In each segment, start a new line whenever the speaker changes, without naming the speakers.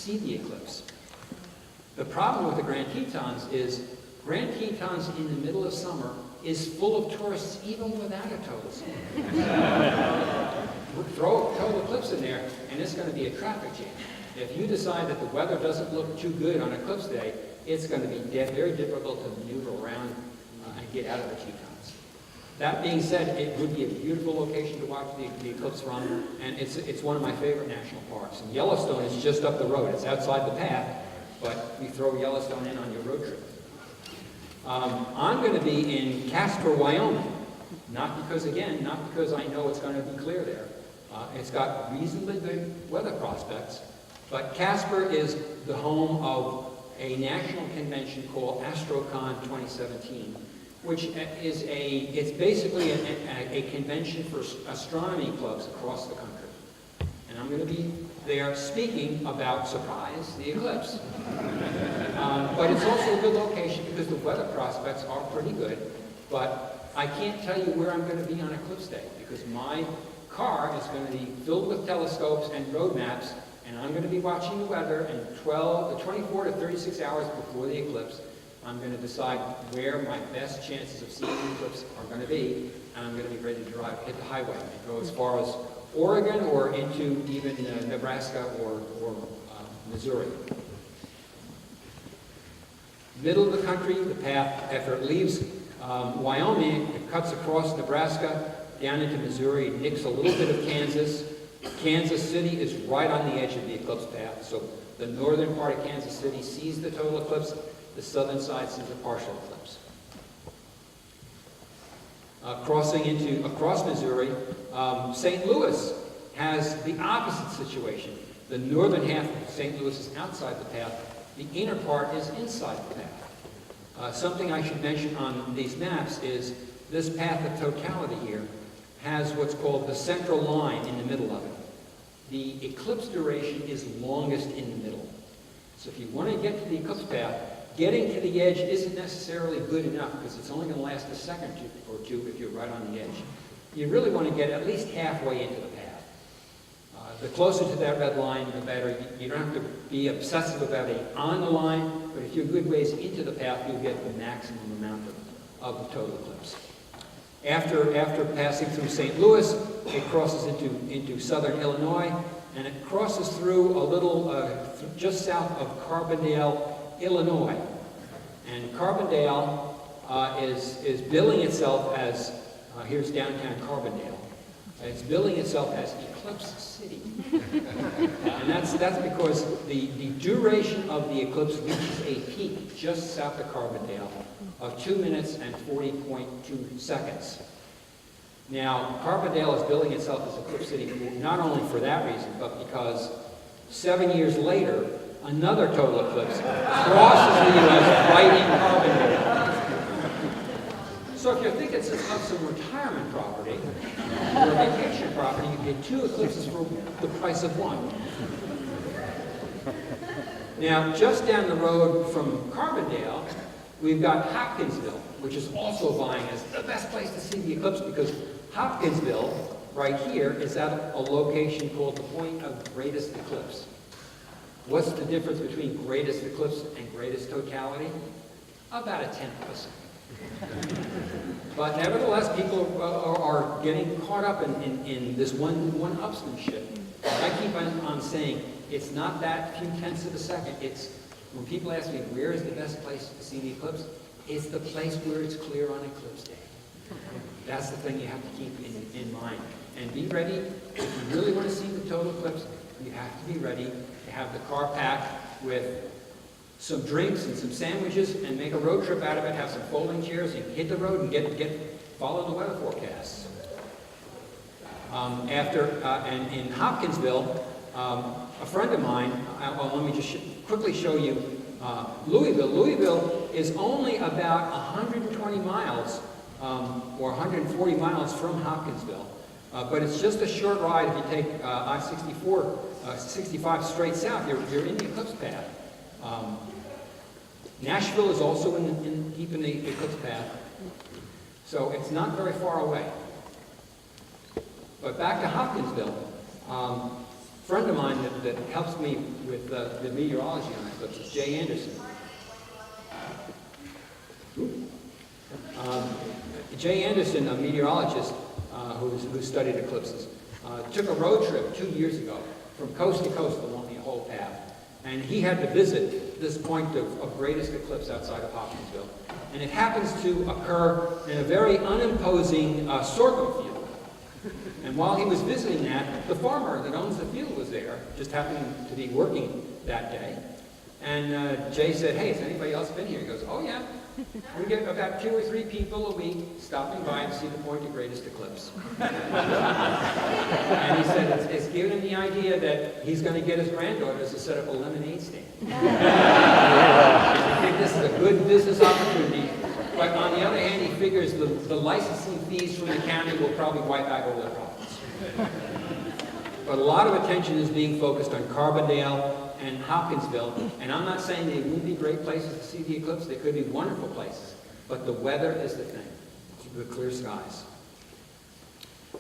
see the eclipse. The problem with the Grand Tetons is Grand Tetons in the middle of summer is full of tourists even without a total sun. Throw a total eclipse in there and it's going to be a traffic jam. If you decide that the weather doesn't look too good on eclipse day, it's going to be very difficult to maneuver around and get out of the Tetons. That being said, it would be a beautiful location to watch the eclipse from, and it's one of my favorite national parks. And Yellowstone is just up the road. It's outside the path, but you throw Yellowstone in on your road trip. I'm going to be in Casper, Wyoming. Not because I know it's going to be clear there. It's got reasonably good weather prospects, but Casper is the home of a national convention called AstroCon 2017, which is it's basically a convention for astronomy clubs across the country. And I'm going to be there speaking about, surprise, the eclipse. But it's also a good location because the weather prospects are pretty good. But I can't tell you where I'm going to be on eclipse day because my car is going to be filled with telescopes and road maps, and I'm going to be watching the weather, and 24 to 36 hours before the eclipse, I'm going to decide where my best chances of seeing the eclipse are going to be, and I'm going to be ready to hit the highway and go as far as Oregon or into even Nebraska or Missouri. Middle of the country, the path, after it leaves Wyoming, it cuts across Nebraska, down into Missouri, nicks a little bit of Kansas. Kansas City is right on the edge of the eclipse path, so the northern part of Kansas City sees the total eclipse, the southern side sees a partial eclipse. Crossing across Missouri, St. Louis has the opposite situation. The northern half of St. Louis is outside the path. The inner part is inside the path. Something I should mention on these maps is this path of totality here has what's called the central line in the middle of it. The eclipse duration is longest in the middle. So if you want to get to the eclipse path, getting to the edge isn't necessarily good enough because it's only going to last a second or two if you're right on the edge. You really want to get at least halfway into the path. The closer to that red line, the better. You don't have to be obsessive about being on the line, but if you're good ways into the path, you'll get the maximum amount of the total eclipse. After passing through St. Louis, it crosses into southern Illinois, and it crosses through a little just south of Carbondale, Illinois. And Carbondale is billing itself as, here's downtown Carbondale. It's billing itself as Eclipse City. And that's because the duration of the eclipse reaches a peak just south of Carbondale of 2 minutes and 40.2 seconds. Now, Carbondale is billing itself as Eclipse City not only for that reason, but because 7 years later, another total eclipse crosses the U.S. right in Carbondale. So if you're thinking of some retirement property or a vacation property, you get 2 eclipses for the price of 1. Now, just down the road from Carbondale, we've got Hopkinsville, which is also vying as the best place to see the eclipse because Hopkinsville, right here, is at a location called the point of greatest eclipse. What's the difference between greatest eclipse and greatest totality? About a tenth of a second. But nevertheless, people are getting caught up in this one-upsmanship. I keep on saying it's not that few tenths of a second. It's when people ask me where is the best place to see the eclipse, it's the place where it's clear on eclipse day. That's the thing you have to keep in mind. And be ready, if you really want to see the total eclipse, you have to be ready to have the car packed with some drinks and some sandwiches and make a road trip out of it, have some folding chairs, and hit the road and follow the weather forecasts. And in Hopkinsville, a friend of mine, let me just quickly show you Louisville. Louisville is only about 120 miles or 140 miles from Hopkinsville, but it's just a short ride. If you take I-64, 65 straight south, you're in the eclipse path. Nashville is also deep in the eclipse path, so it's not very far away. But back to Hopkinsville, friend of mine that helps me with the meteorology on eclipses, Jay Anderson. Jay Anderson, a meteorologist who studied eclipses, took a road trip 2 years ago from coast to coast along the whole path. And he had to visit this point of greatest eclipse outside of Hopkinsville. And it happens to occur in a very unimposing sorghum field. And while he was visiting that, the farmer that owns the field was there, just happening to be working that day. And Jay said, "Hey, has anybody else been here?" He goes, "Oh yeah. We get about 2 or 3 people a week stopping by to see the point of greatest eclipse." And he said it's given him the idea that he's going to get his granddaughters to set up a lemonade stand. I think this is a good business opportunity. But on the other hand, he figures the licensing fees from the county will probably wipe out all their profits. But a lot of attention is being focused on Carbondale and Hopkinsville, and I'm not saying they wouldn't be great places to see the eclipse. They could be wonderful places, but the weather is the thing, the clear skies.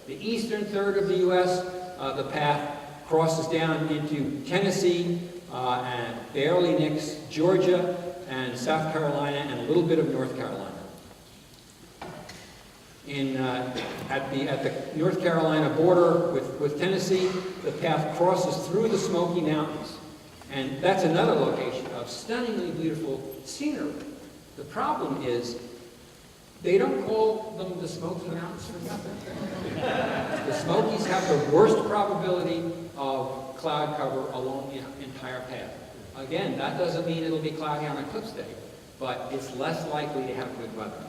The eastern third of the U.S., the path crosses down into Tennessee, and barely nicks Georgia and South Carolina and a little bit of North Carolina. At the North Carolina border with Tennessee, the path crosses through the Smoky Mountains. And that's another location of stunningly beautiful scenery. The problem is, they don't call them the Smoky Mountains for nothing. The Smokies have the worst probability of cloud cover along the entire path. Again, that doesn't mean it'll be cloudy on eclipse day, but it's less likely to have good weather.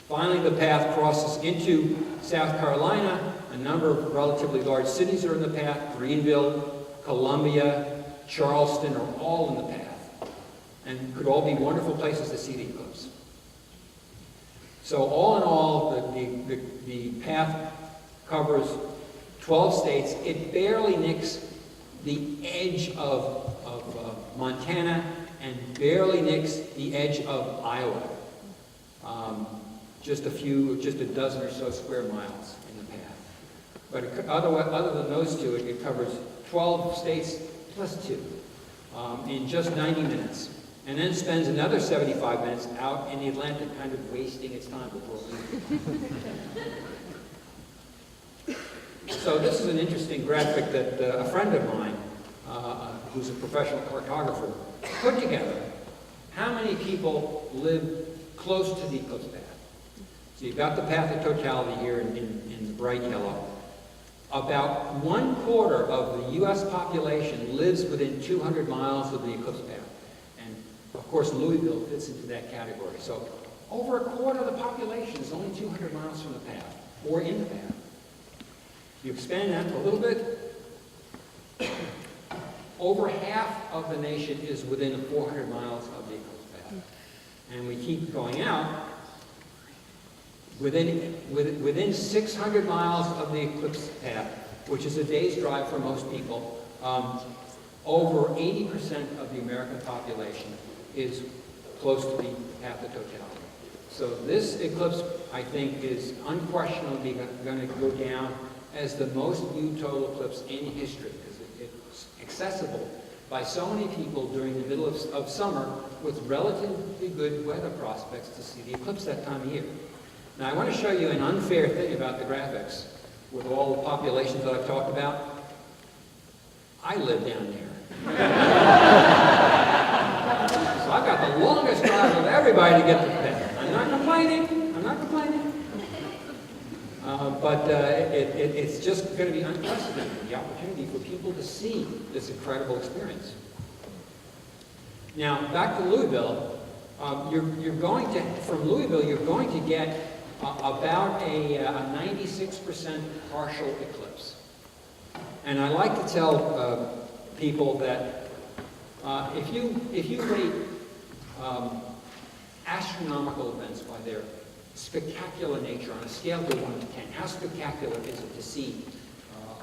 Finally, the path crosses into South Carolina. A number of relatively large cities are in the path. Greenville, Columbia, Charleston are all in the path, and could all be wonderful places to see the eclipse. So all in all, the path covers 12 states. It barely nicks the edge of Montana and barely nicks the edge of Iowa. Just a dozen or so square miles in the path. But other than those two, it covers 12 states plus 2 in just 90 minutes. And then spends another 75 minutes out in the Atlantic kind of wasting its time before leaving. So this is an interesting graphic that a friend of mine, who's a professional cartographer, put together. How many people live close to the eclipse path? So you've got the path of totality here in the bright yellow. About 1/4 of the U.S. population lives within 200 miles of the eclipse path. And of course, Louisville fits into that category. So over 1/4 of the population is only 200 miles from the path, or in the path. You expand that a little bit, over half of the nation is within 400 miles of the eclipse path. And we keep going out. Within 600 miles of the eclipse path, which is a day's drive for most people, over 80% of the American population is close to the path of totality. So this eclipse, I think, is unquestionably going to go down as the most viewed total eclipse in history, because it's accessible by so many people during the middle of summer with relatively good weather prospects to see the eclipse that time of year. Now, I want to show you an unfair thing about the graphics with all the populations that I've talked about. I live down there. So I've got the longest drive of everybody to get to the path. I'm not complaining. But it's just going to be unprecedented, the opportunity for people to see this incredible experience. Now, back to Louisville. From Louisville, you're going to get about a 96% partial eclipse. And I like to tell people that if you rate astronomical events by their spectacular nature on a scale of 1 to 10, how spectacular is it to see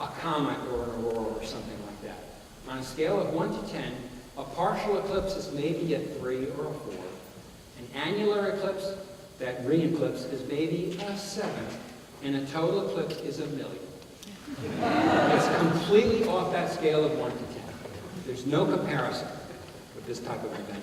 a comet or an aurora or something like that? On a scale of 1 to 10, a partial eclipse is maybe a 3 or a 4. An annular eclipse, that ring eclipse, is maybe a 7, and a total eclipse is 1 million. It's completely off that scale of 1 to 10. There's no comparison with this type of event.